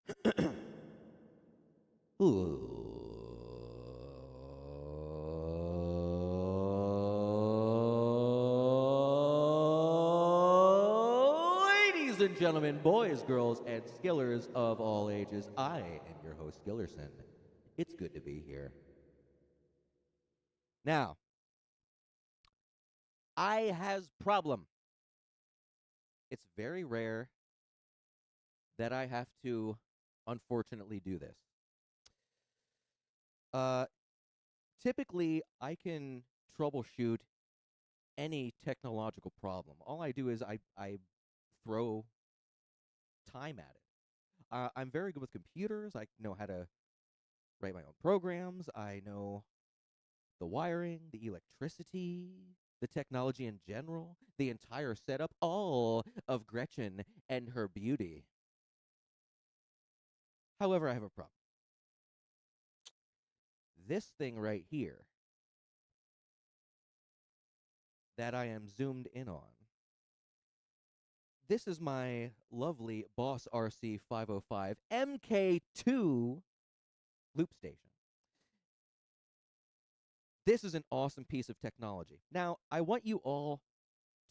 Ladies and gentlemen, boys, girls, and skillers of all ages, I am your host, Skillerson. It's good to be here. Now, I has problem. It's very rare that I have to, unfortunately, do this. Uh, Typically, I can troubleshoot any technological problem. All I do is I throw time at it. I'm very good with computers. I know how to write my own programs. I know the wiring, the electricity, the technology in general, the entire setup, all of Gretchen and her beauty. However, I have a problem. This thing right here that I am zoomed in on, this is my lovely Boss RC-505mk2 loop station. This is an awesome piece of technology. Now, I want you all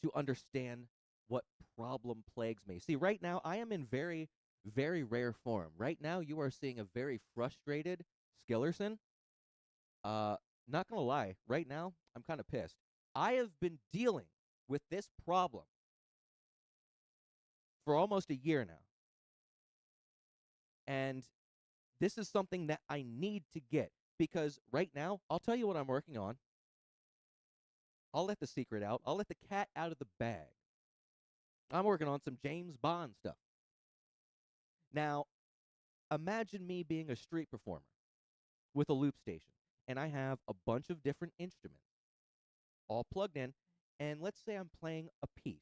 to understand what problem plagues me. See, right now, I am in very, very rare form. Right now, you are seeing a very frustrated Skillerson. Not gonna lie, right now, I'm kind of pissed. I have been dealing with this problem for almost a year now. And this is something that I need to get because right now, I'll tell you what I'm working on. I'll let the secret out. I'll let the cat out of the bag. I'm working on some James Bond stuff. Now, imagine me being a street performer with a loop station, and I have a bunch of different instruments all plugged in, and let's say I'm playing a piece.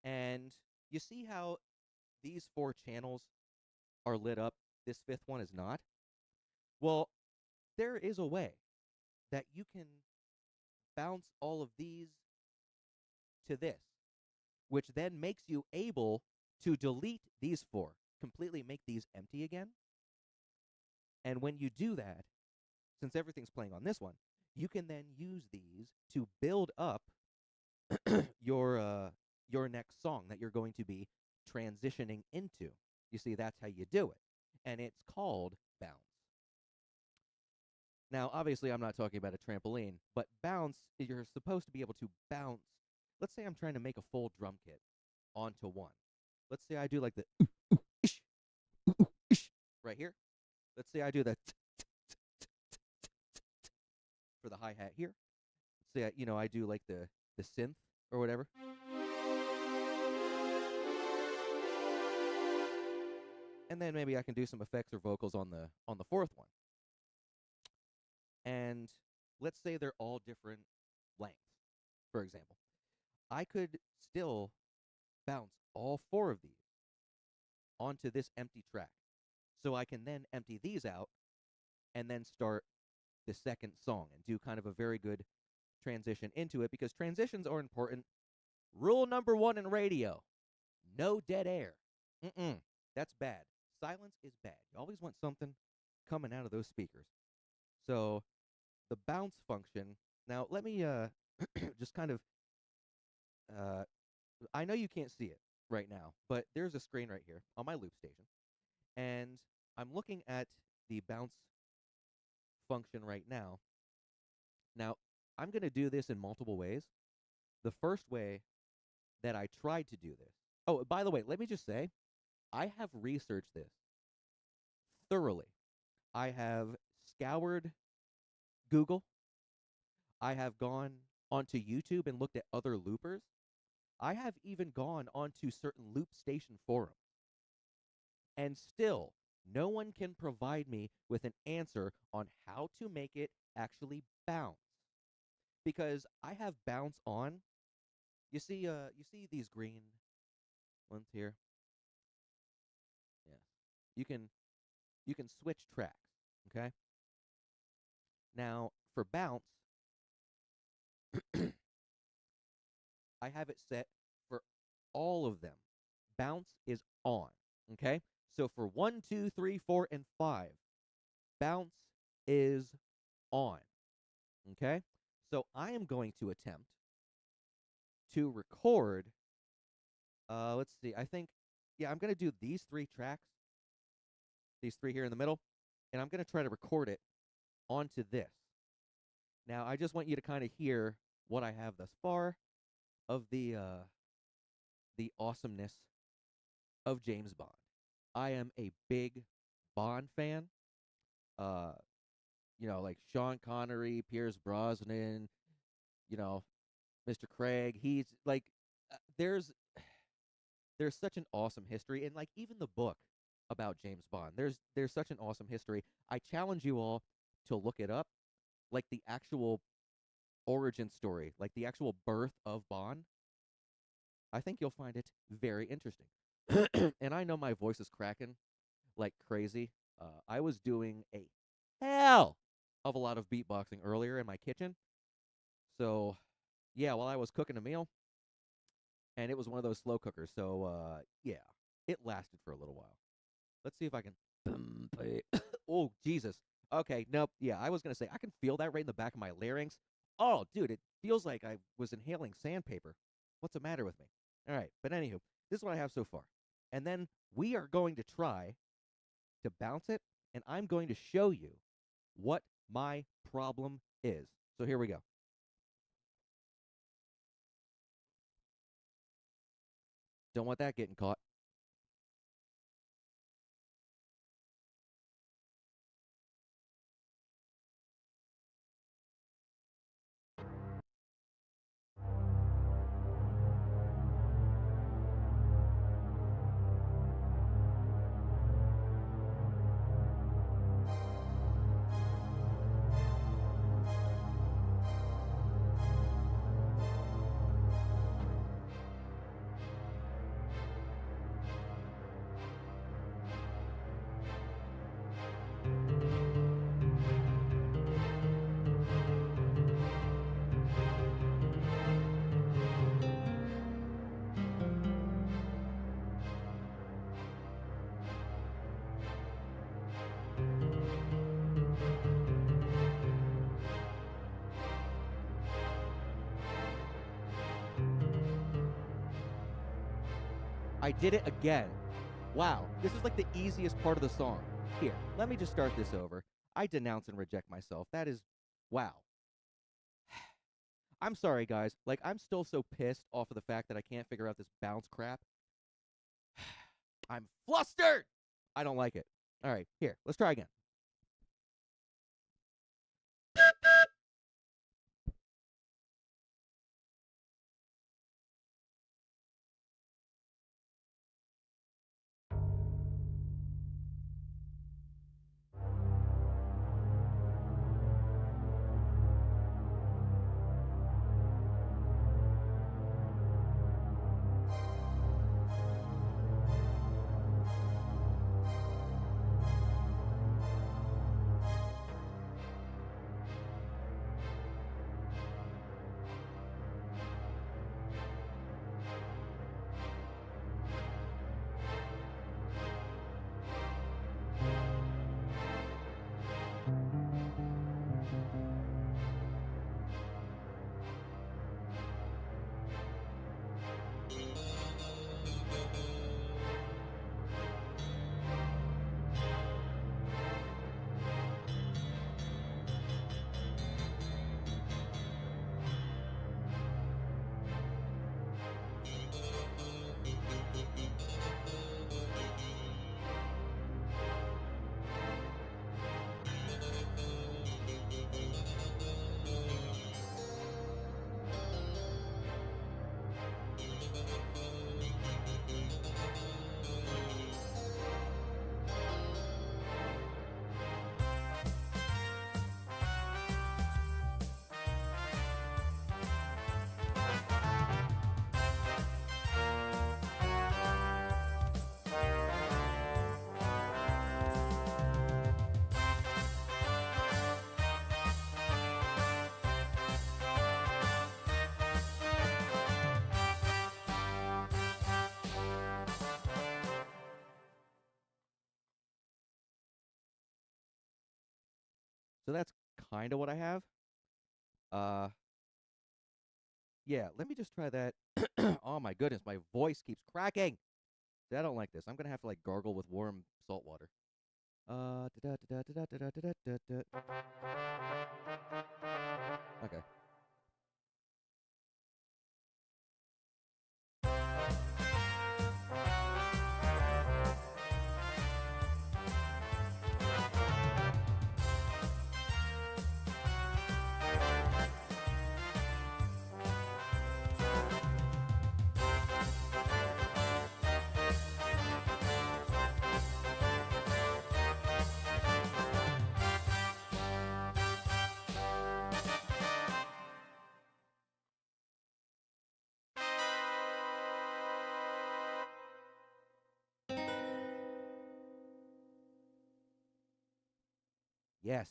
And you see how these 4 channels are lit up, this 5th one is not? Well, there is a way that you can bounce all of these to this, which then makes you able to delete these 4, completely make these empty again. And when you do that, since everything's playing on this one, you can then use these to build up your next song that you're going to be transitioning into. You see, that's how you do it. And it's called bounce. Now, obviously, I'm not talking about a trampoline, but bounce, you're supposed to be able to bounce. Let's say I'm trying to make a full drum kit onto one. Let's say I do like the right here. Let's say I do the for the hi-hat here. Let's say I do like the synth or whatever. And then maybe I can do some effects or vocals on the 4th one. And let's say they're all different lengths, for example. I could still bounce all 4 of these onto this empty track. So I can then empty these out and then start the second song and do kind of a very good transition into it because transitions are important. Rule number 1 in radio, no dead air. That's bad. Silence is bad. You always want something coming out of those speakers. So the bounce function, now let me just kind of, I know you can't see it right now, but there's a screen right here on my loop station. And I'm looking at the bounce function right now. Now, I'm going to do this in multiple ways. The first way that I tried to do this, oh, by the way, let me just say, I have researched this thoroughly. I have scoured Google. I have gone onto YouTube and looked at other loopers. I have even gone onto certain loop station forums. And still, no one can provide me with an answer on how to make it actually bounce. Because I have bounce on. You see these green ones here? Yeah. You can switch tracks, okay? Now, for bounce, I have it set for all of them. Bounce is on, okay? So for 1, 2, 3, 4, and 5, bounce is on. Okay? So I am going to attempt to record, let's see, I think, yeah, I'm going to do these 3 tracks, these 3 here in the middle, and I'm going to try to record it onto this. Now, I just want you to kind of hear what I have thus far of the awesomeness of James Bond. I am a big Bond fan. Uh, like Sean Connery, Pierce Brosnan, you know, Mr. Craig. He's like, there's such an awesome history, and like even the book about James Bond. There's such an awesome history. I challenge you all to look it up, like the actual origin story, like the actual birth of Bond. I think you'll find it very interesting. And I know my voice is cracking like crazy. I was doing a hell of a lot of beatboxing earlier in my kitchen. So, yeah, while I was cooking a meal, and it was one of those slow cookers. So, yeah, it lasted for a little while. Let's see if I can. Oh, Jesus. Okay, nope. Yeah, I was going to say, I can feel that right in the back of my larynx. Oh, dude, it feels like I was inhaling sandpaper. What's the matter with me? All right, but anywho, this is what I have so far. And then we are going to try to bounce it, and I'm going to show you what my problem is. So here we go. Don't want that getting caught. I did it again. Wow, this is like the easiest part of the song. Here, let me just start this over. I denounce and reject myself. That is, wow. I'm sorry, guys. Like, I'm still so pissed off of the fact that I can't figure out this bounce crap. I'm flustered! I don't like it. All right, here, let's try again. So that's kind of what I have. Yeah, let me just try that. Oh my goodness, my voice keeps cracking. See, I don't like this. I'm gonna have to like gargle with warm salt water. Okay. Yes,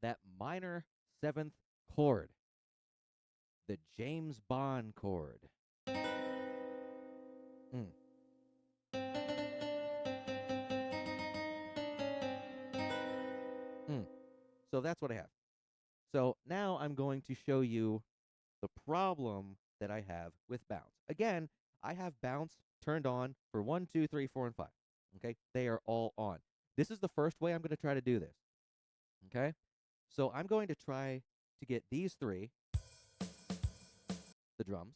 that minor seventh chord, the James Bond chord. Mm. Mm. So that's what I have. So now I'm going to show you the problem that I have with bounce. Again, I have bounce turned on for 1, 2, 3, 4, and 5. Okay, they are all on. This is the first way I'm going to try to do this. Okay, so I'm going to try to get these three, the drums,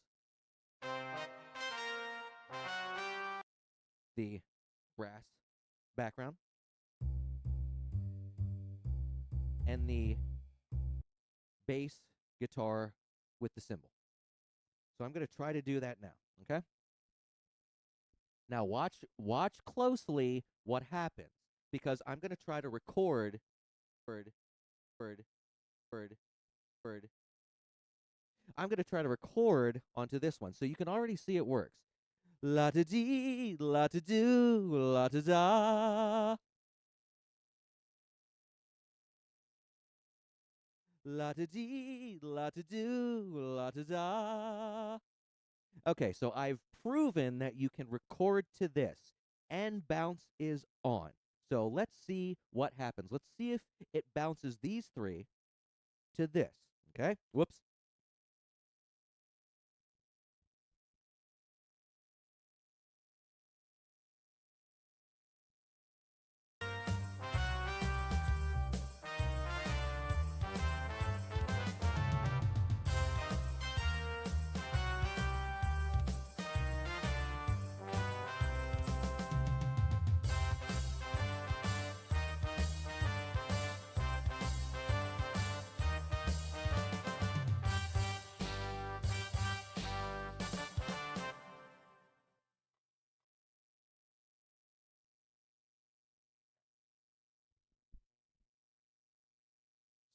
the brass background, and the bass guitar with the cymbal. So I'm going to try to do that now. Okay. Now watch closely what happens, because I'm going to try to record bird bird bird bird. I'm going to try to record onto this one, so you can already see it works. La da dee, la da do, la da da. La da dee, la da do, la da da. Okay, so I've proven that you can record to this, and bounce is on. So let's see what happens. Let's see if it bounces these three to this. Okay? Whoops.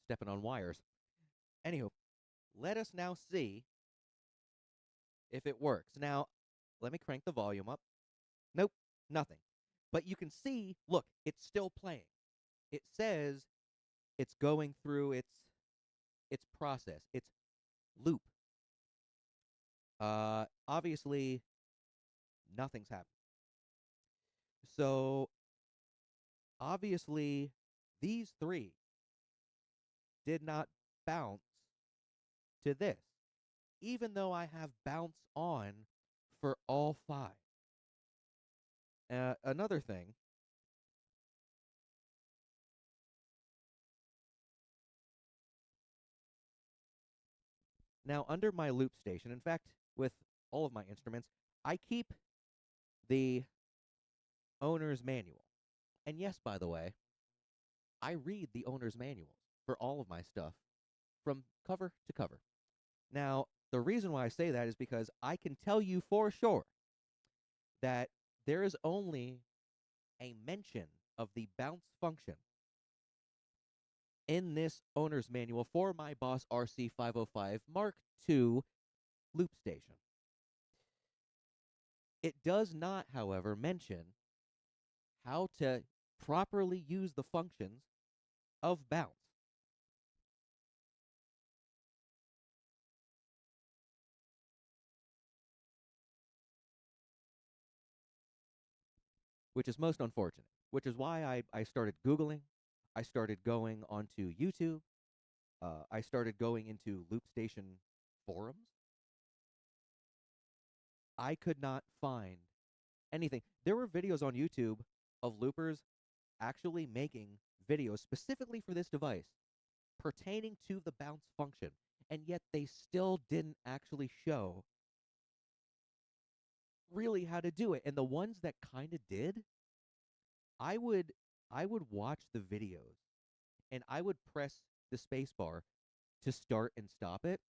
Stepping on wires. Anywho, let us now see if it works. Now, let me crank the volume up. Nope, nothing. But you can see, look, it's still playing. It says it's going through its process, its loop. Obviously, nothing's happened. So, obviously, these three did not bounce to this, even though I have bounce on for all five. Another thing, now under my loop station, in fact, with all of my instruments, I keep the owner's manual. And yes, by the way, I read the owner's manuals for all of my stuff from cover to cover. Now, the reason why I say that is because I can tell you for sure that there is only a mention of the bounce function in this owner's manual for my Boss RC-505 Mark II loop station. It does not, however, mention how to properly use the functions of bounce. Which is most unfortunate, which is why I started Googling. I started going onto YouTube. I started going into loop station forums. I could not find anything. There were videos on YouTube of loopers actually making videos specifically for this device pertaining to the bounce function, and yet they still didn't actually show really how to do it. And the ones that kind of did, I would watch the videos and I would press the space bar to start and stop it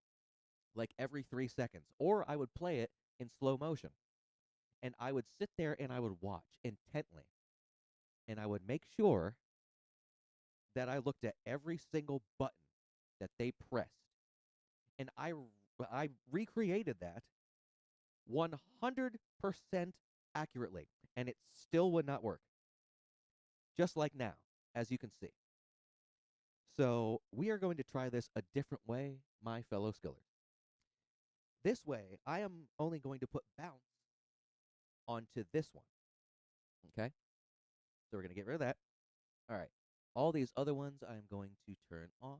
like every 3 seconds, or I would play it in slow motion. And I would sit there and I would watch intently, and I would make sure that I looked at every single button that they pressed. And I recreated that 100% accurately, and it still would not work. Just like now, as you can see. So we are going to try this a different way, my fellow skillers. This way, I am only going to put bounce onto this one. Okay? So we're going to get rid of that. All right. All these other ones I am going to turn off.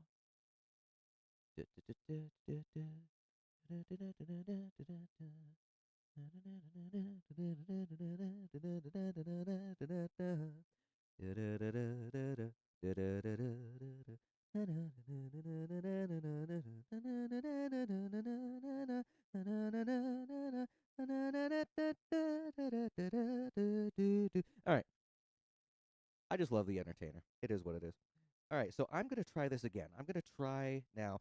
All right. I just love the entertainer. It is what it is. All right, so I'm going to try this again. I'm going to try now.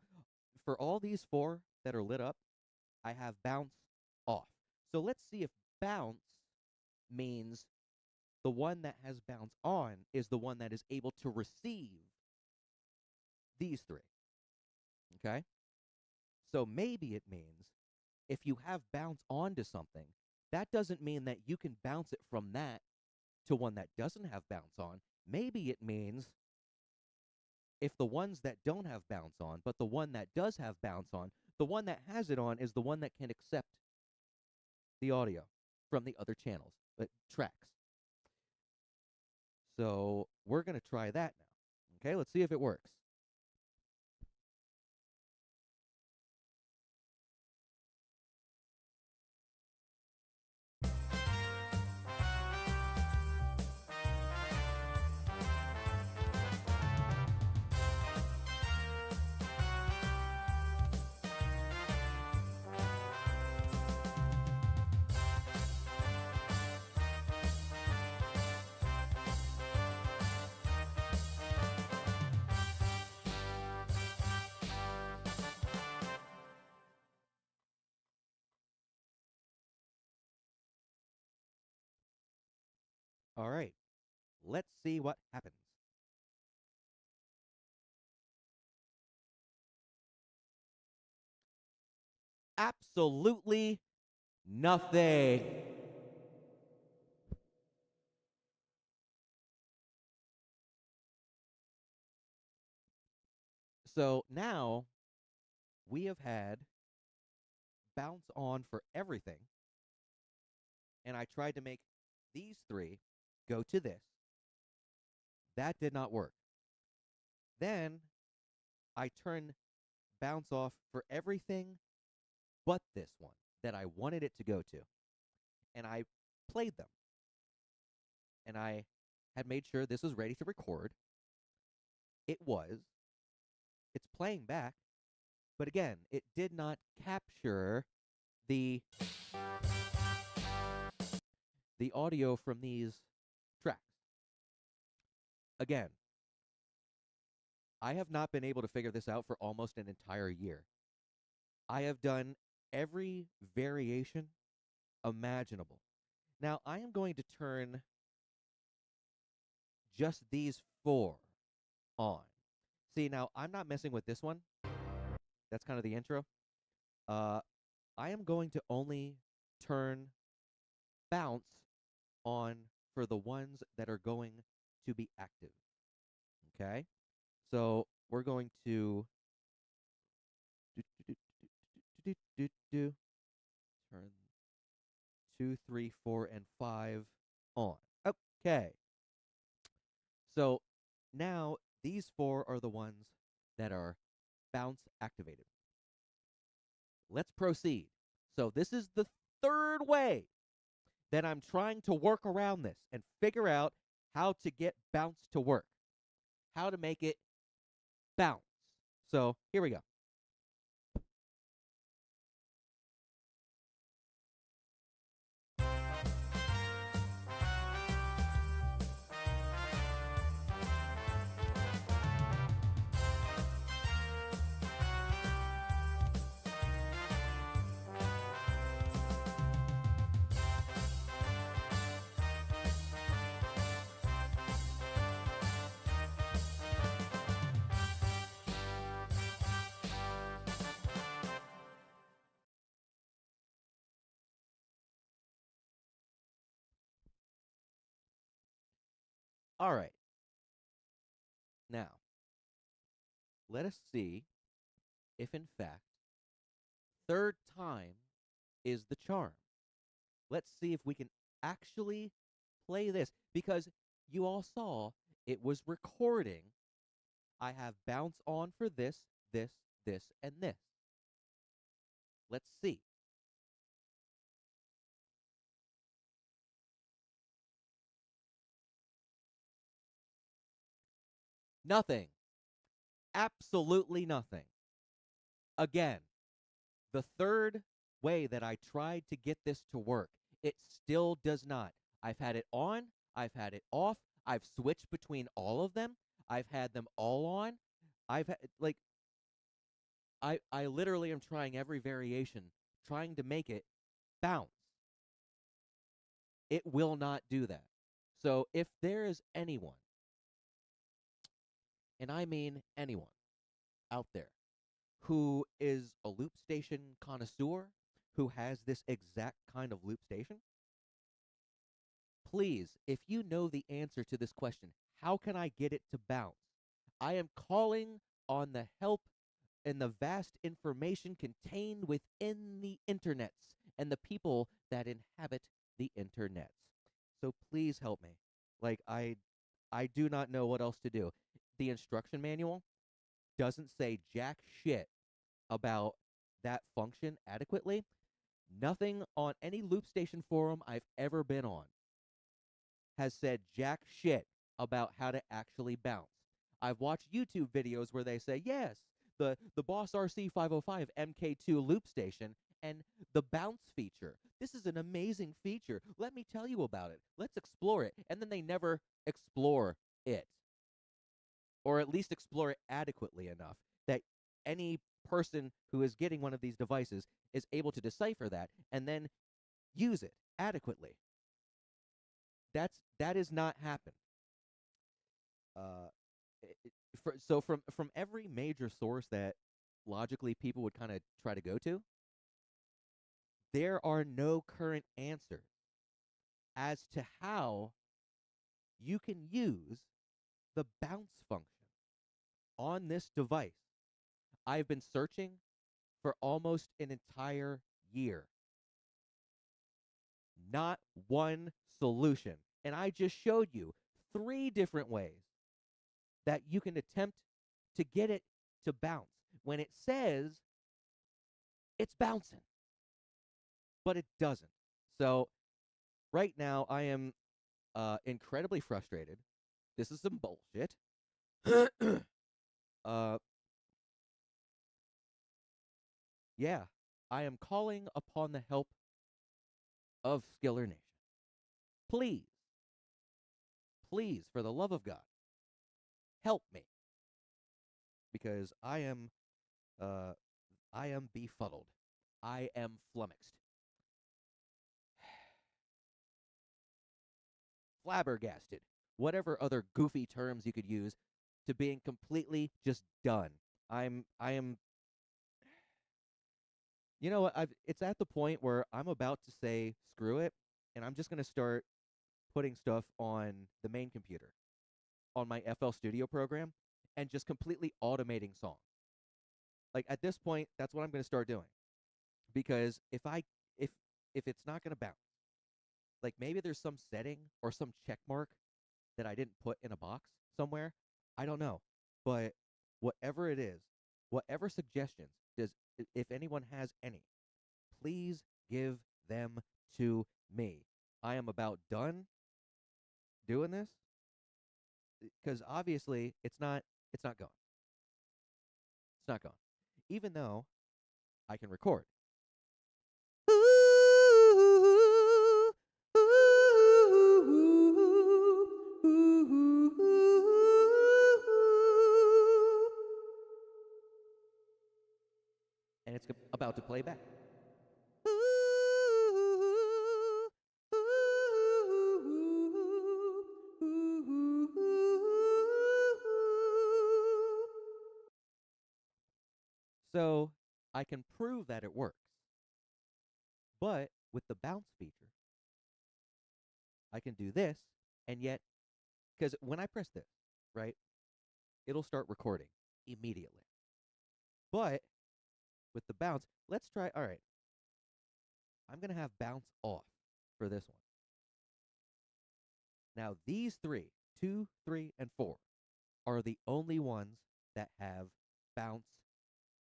For all these 4 that are lit up, I have bounce off. So let's see if bounce means the one that has bounce on is the one that is able to receive these 3. Okay? So maybe it means if you have bounce on to something, that doesn't mean that you can bounce it from that to one that doesn't have bounce on. Maybe it means if the ones that don't have bounce on, but the one that does have bounce on, the one that has it on is the one that can accept the audio from the other channels, tracks. So we're going to try that now. Okay, let's see if it works. All right, let's see what happens. Absolutely nothing. So now we have had bounce on for everything, and I tried to make these 3 go to this. That did not work. Then I turned bounce off for everything but this one that I wanted it to go to. And I played them. And I had made sure this was ready to record. It was. It's playing back. But again, it did not capture the audio from these tracks. Again, I have not been able to figure this out for almost an entire year. I have done every variation imaginable. Now, I am going to turn just these 4 on. See, now, I'm not messing with this one. That's kind of the intro. I am going to only turn bounce on for the ones that are going to be active. Okay? So we're going to turn 2, 3, 4, and 5 on. Okay. So now these 4 are the ones that are bounce activated. Let's proceed. So this is the third way that I'm trying to work around this and figure out how to get bounce to work, how to make it bounce. So here we go. All right. Now, let us see if, in fact, third time is the charm. Let's see if we can actually play this, because you all saw it was recording. I have bounce on for this, this, this, and this. Let's see. Nothing. Absolutely nothing. Again, the third way that I tried to get this to work, it still does not. I've had it on, I've had it off, I've switched between all of them, I've had them all on. I've had, like, I literally am trying every variation, trying to make it bounce. It will not do that. So if there is anyone, and I mean anyone out there, who is a loop station connoisseur, who has this exact kind of loop station, please, if you know the answer to this question, how can I get it to bounce? I am calling on the help and the vast information contained within the internets and the people that inhabit the internets. So please help me. Like, I do not know what else to do. The instruction manual doesn't say jack shit about that function adequately. Nothing on any loop station forum I've ever been on has said jack shit about how to actually bounce. I've watched YouTube videos where they say, yes, the Boss RC-505mk2 loop station and the bounce feature. This is an amazing feature. Let me tell you about it. Let's explore it. And then they never explore it, or at least explore it adequately enough that any person who is getting one of these devices is able to decipher that and then use it adequately. That has not happened. So from every major source that logically people would kind of try to go to, there are no current answers as to how you can use the bounce function on this device. I've been searching for almost an entire year. Not one solution. And I just showed you 3 different ways that you can attempt to get it to bounce when it says it's bouncing, but it doesn't. So right now I am incredibly frustrated. This is some bullshit. Yeah, I am calling upon the help of Skiller Nation. Please, please, for the love of God, help me, because I am befuddled. I am flummoxed. Flabbergasted. Whatever other goofy terms you could use, to being completely just done. I am. You know what? It's at the point where I'm about to say screw it, and I'm just going to start putting stuff on the main computer, on my FL Studio program, and just completely automating songs. Like, at this point, that's what I'm going to start doing, because if it's not going to bounce, like, maybe there's some setting or some check mark that I didn't put in a box somewhere. I don't know. But whatever it is, whatever suggestions if anyone has any, please give them to me. I am about done doing this because obviously it's not going. It's not going. Even though I can record. And it's about to play back. So I can prove that it works. But with the bounce feature, I can do this, and yet, because when I press this, right, it'll start recording immediately. But with the bounce, let's try, all right, I'm going to have bounce off for this one. Now, these 3, 2, 3, and 4, are the only ones that have bounce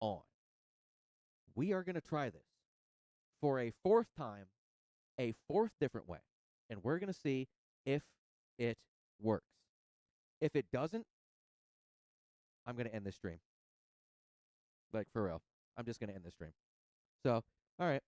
on. We are going to try this for a 4th time, a 4th different way, and we're going to see if it works. If it doesn't, I'm going to end this stream. Like, for real. I'm just going to end this stream. So, all right.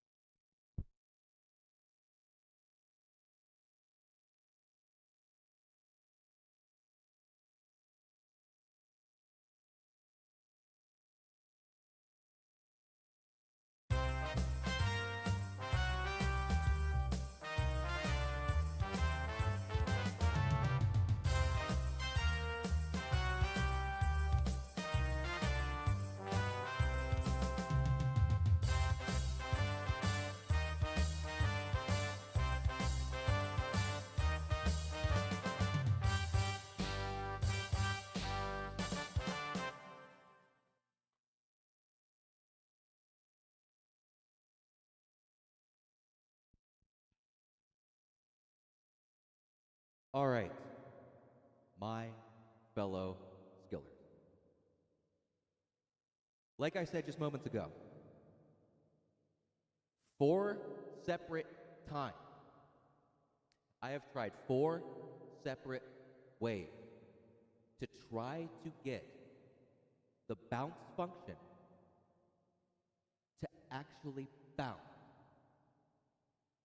All right, my fellow Skillers. Like I said just moments ago, 4 separate times, I have tried 4 separate ways to try to get the bounce function to actually bounce.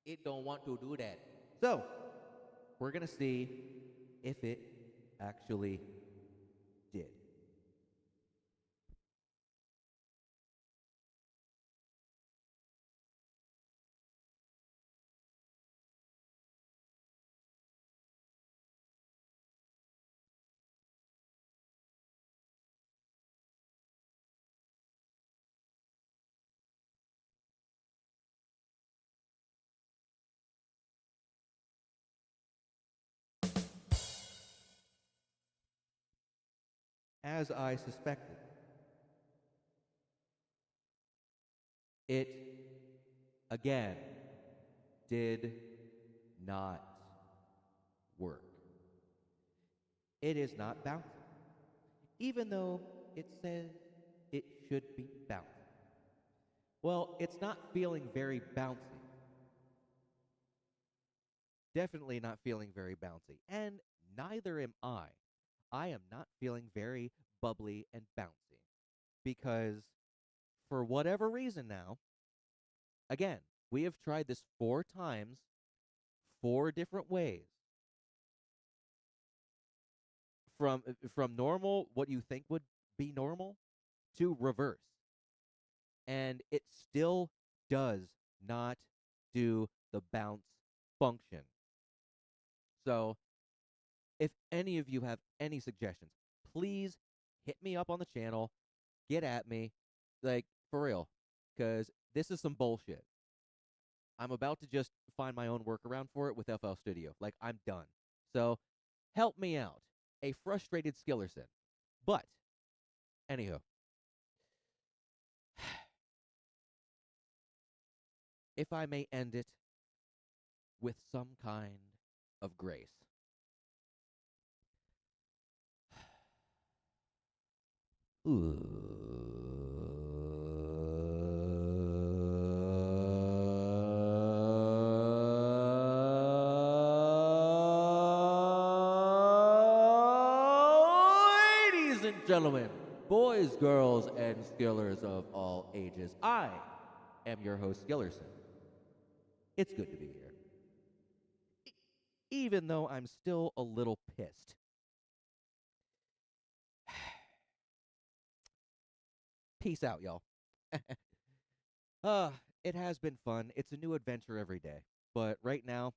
It don't want to do that. So, we're going to see if it actually did. As I suspected, it again did not work. It is not bouncing, even though it says it should be bouncing. Well, it's not feeling very bouncy. Definitely not feeling very bouncy. And neither am I. I am not feeling very bubbly and bouncy. Because for whatever reason now, again, we have tried this 4 times, 4 different ways. From normal, what you think would be normal, to reverse. And it still does not do the bounce function. So, if any of you have any suggestions, please hit me up on the channel, get at me, like, for real, because this is some bullshit. I'm about to just find my own workaround for it with FL Studio. Like, I'm done. So, help me out. A frustrated Skillerson. But, anywho. If I may end it with some kind of grace. Ladies and gentlemen, boys, girls, and skillers of all ages, I am your host, Skillerson. It's good to be here. Even though I'm still a little pissed. Peace out, y'all. It has been fun. It's a new adventure every day. But right now,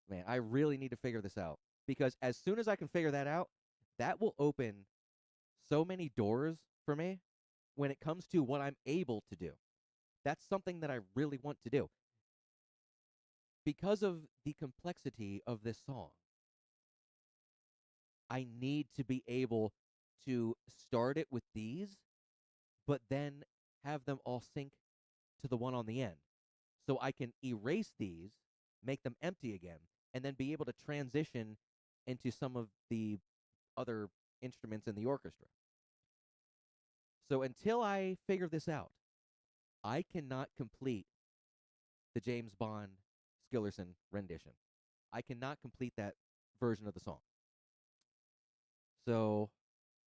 man, I really need to figure this out. Because as soon as I can figure that out, that will open so many doors for me when it comes to what I'm able to do. That's something that I really want to do. Because of the complexity of this song, I need to be able to start it with these, but then have them all sync to the one on the end. So I can erase these, make them empty again, and then be able to transition into some of the other instruments in the orchestra. So until I figure this out, I cannot complete the James Bond Skillerson rendition. I cannot complete that version of the song. So,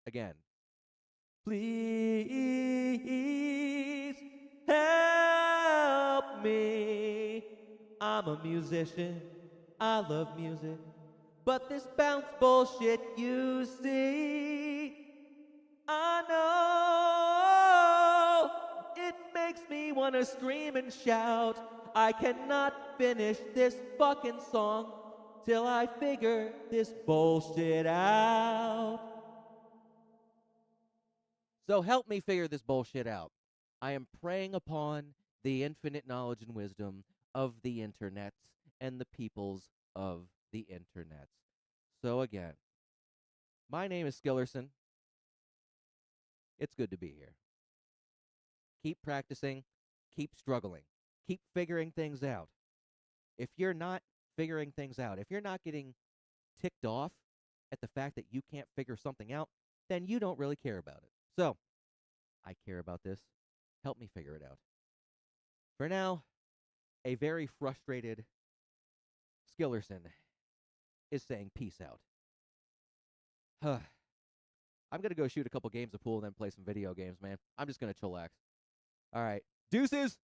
again, please help me. I'm a musician. I love music. But this bounce bullshit you see, I know it makes me want to scream and shout. I cannot finish this fucking song till I figure this bullshit out. So help me figure this bullshit out. I am preying upon the infinite knowledge and wisdom of the internets and the peoples of the internets. So again, my name is Skillerson. It's good to be here. Keep practicing, keep struggling, keep figuring things out. If you're not figuring things out, if you're not getting ticked off at the fact that you can't figure something out, then you don't really care about it. So, I care about this. Help me figure it out. For now, a very frustrated Skillerson is saying peace out. I'm going to go shoot a couple games of pool and then play some video games, man. I'm just going to chillax. All right. Deuces!